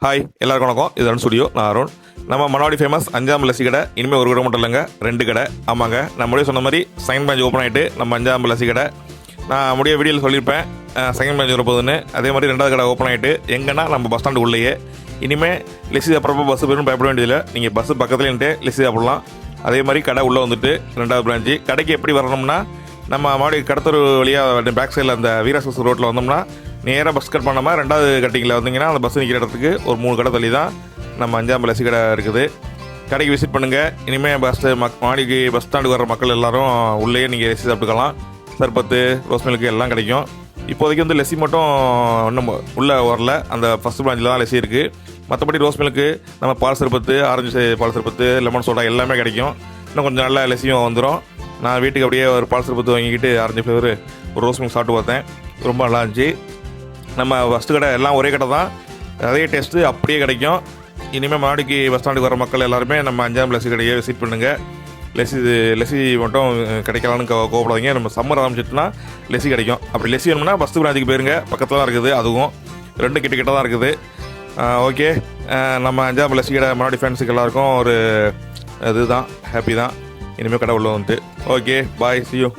Hi எல்லாருக்கும் வணக்கம். இது ஸ்டுடியோ, நான் அருண். நம்ம மணவாடி ஃபேமஸ் 5ஆம் லஸ்ஸி கடை இனிமேல் ஒரு கடை மட்டும் இல்லைங்க, 2 கடை. ஆமாங்க, நான் முடிய சொன்ன மாதிரி செகண்ட் பிரான்ச் ஓப்பன் ஆகிட்டு நம்ம 5ஆம் லஸ்ஸி கடை நான் முடிய வீடியோவில் சொல்லியிருப்பேன் செகண்ட் பிரான்ச் வரப்போகுதுன்னு. அதே மாதிரி 2வது கடை ஓப்பன் ஆகிட்டு எங்கன்னா நம்ம பஸ் ஸ்டாண்டு உள்ளேயே. இனிமேல் லெஸ்ஸி சாப்பிட்றப்ப பஸ்ஸு போயிடும் பயப்பட வேண்டியதில்லை. நீங்கள் பஸ்ஸு பக்கத்துலேன்ட்டு லெஸ்ஸி சாப்பிட்லாம். அதே மாதிரி கடை உள்ளே வந்துட்டு 2வது பிரான்ச்சு கடைக்கு எப்படி வரணும்னா, நம்ம மாடி கடத்தூர் வழியாக பேக் சைடில் அந்த வீராசஸ் ரோட்டில் வந்தோம்னா நேராக பஸ் கட் பண்ணாமல் 2வது கட்டிங்கில் வந்தீங்கன்னா அந்த பஸ் நிற்கிற இடத்துக்கு ஒரு 3 கடை தள்ளி தான் நம்ம 5ஆம் லஸ்ஸி கடை இருக்குது. கடைக்கு விசிட் பண்ணுங்கள். இனிமேல் மாடிக்கு பஸ் ஸ்டாண்டுக்கு வர மக்கள் எல்லோரும் உள்ளேயே நீங்கள் லெஸ்ஸி சாப்பிட்டுக்கலாம். சர்பத்து, ரோஸ் மில்க்கு எல்லாம் கிடைக்கும். இப்போதைக்கு வந்து லெஸ்ஸி மட்டும் இன்னும் உள்ளே வரல, அந்த ஃபஸ்ட் பிரான்ச்சில் தான் லெஸ்ஸி இருக்குது. மற்றபடி ரோஸ் மில்க்கு, நம்ம பால் சர்பத்து, ஆரஞ்சு பால் சர்பத்து, லெமன் சோடா எல்லாமே கிடைக்கும். இன்னும் கொஞ்சம் நல்லா லெஸ்ஸியும் வந்துடும். நான் வீட்டுக்கு அப்படியே ஒரு பால் சர்பத்து வாங்கிக்கிட்டு ஆரஞ்சு ஃப்ளேவர் ஒரு ரோஸ் மில்க் சாப்பிட்டு பார்த்தேன், ரொம்ப நல்லா இருந்துச்சு. நம்ம ஃபஸ்ட்டு கடை எல்லாம் ஒரே கடை தான், அதே டேஸ்ட்டு அப்படியே கிடைக்கும். இனிமேல் மாடிக்கு பஸ் ஸ்டாண்டுக்கு வர மக்கள் எல்லாருமே நம்ம 5ஆம் லஸ்ஸி கடையை விசிட் பண்ணுங்கள். லெஸ்ஸி மட்டும் கிடைக்கலான்னு கோவப்படாதீங்க. நம்ம சம்மர் ஆரம்பிச்சிட்டுனா லெஸ்ஸி கிடைக்கும். அப்படி லெஸ்ஸி வேணும்னா ஃபஸ்ட்டு பிரான்ச்சுக்கு போயிருங்க, பக்கத்தில் தான் இருக்குது. அதுவும் 2 கிட்ட தான் இருக்குது. ஓகே, நம்ம 5ஆம் லஸ்ஸி கடை மாடி ஃபேன்ஸுக்கு எல்லாருக்கும் ஒரு இதுதான், ஹாப்பி தான். இனிமேல் கடை உள்ள வந்துட்டு. Okay, bye, see you.